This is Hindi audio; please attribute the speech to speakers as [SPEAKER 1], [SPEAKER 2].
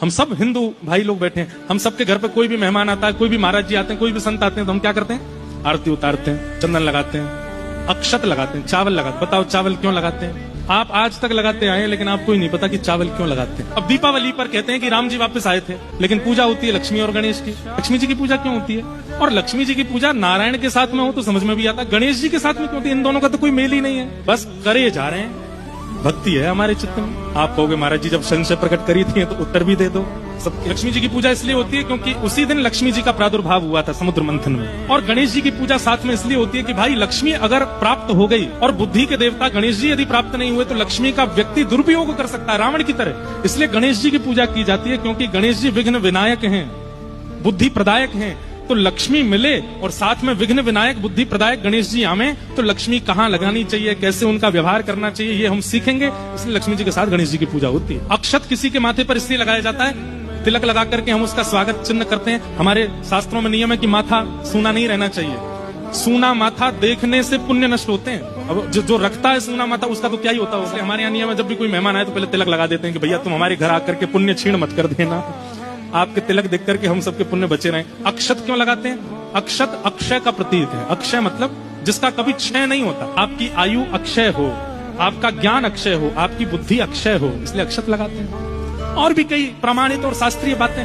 [SPEAKER 1] हम सब हिंदू भाई लोग बैठे हैं, हम सबके घर पे कोई भी मेहमान आता है, कोई भी महाराज जी आते हैं, कोई भी संत आते हैं, तो हम क्या करते हैं? आरती उतारते हैं, चंदन लगाते हैं, अक्षत लगाते हैं, चावल लगाते हैं। बताओ चावल क्यों लगाते हैं? आप आज तक लगाते आए हैं, लेकिन आपको ही नहीं पता कि चावल क्यों लगाते हैं। अब दीपावली पर कहते हैं कि राम जी वापस आए थे, लेकिन पूजा होती है लक्ष्मी और गणेश की। लक्ष्मी जी की पूजा क्यों होती है? और लक्ष्मी जी की पूजा नारायण के साथ में हो तो समझ में भी आता, गणेश जी के साथ में क्यों होती है? इन दोनों का तो कोई मेल ही नहीं है, बस करे जा रहे हैं। भक्ति है हमारे चित्त में। आप कहोगे महाराज जी जब संशय प्रकट करी थी तो उत्तर भी दे दो। सब लक्ष्मी जी की पूजा इसलिए होती है क्योंकि उसी दिन लक्ष्मी जी का प्रादुर्भाव हुआ था समुद्र मंथन में। और गणेश जी की पूजा साथ में इसलिए होती है कि भाई लक्ष्मी अगर प्राप्त हो गई और बुद्धि के देवता गणेश जी यदि प्राप्त नहीं हुए तो लक्ष्मी का व्यक्ति दुरुपयोग कर सकता है रावण की तरह। इसलिए गणेश जी की पूजा की जाती है क्योंकि गणेश जी विघ्न विनायक हैं, बुद्धि प्रदायक हैं। तो लक्ष्मी मिले और साथ में विघ्न विनायक बुद्धि प्रदायक गणेश जी आवे तो लक्ष्मी कहाँ लगानी चाहिए, कैसे उनका व्यवहार करना चाहिए, ये हम सीखेंगे। इसलिए लक्ष्मी जी के साथ गणेश जी की पूजा होती है। अक्षत किसी के माथे पर इसलिए लगाया जाता है, तिलक लगा करके हम उसका स्वागत चिन्ह करते हैं। हमारे शास्त्रों में नियम है कि माथा सूना नहीं रहना चाहिए। सूना माथा देखने से पुण्य नष्ट होते हैं। अब जो रखता है सूना माथा उसका तो क्या ही होता है। इसलिए हमारे यहाँ नियम है, जब भी कोई मेहमान आए तो पहले तिलक लगा देते हैं कि भैया तुम हमारे घर आकर के पुण्य छीण मत कर देना, आपके तिलक देख करके हम सबके पुण्य बचे रहें। अक्षत क्यों लगाते हैं? अक्षत अक्षय का प्रतीक है। अक्षय मतलब जिसका कभी क्षय नहीं होता। आपकी आयु अक्षय हो, आपका ज्ञान अक्षय हो, आपकी बुद्धि अक्षय हो, इसलिए अक्षत लगाते हैं। और भी कई प्रमाणित और शास्त्रीय बातें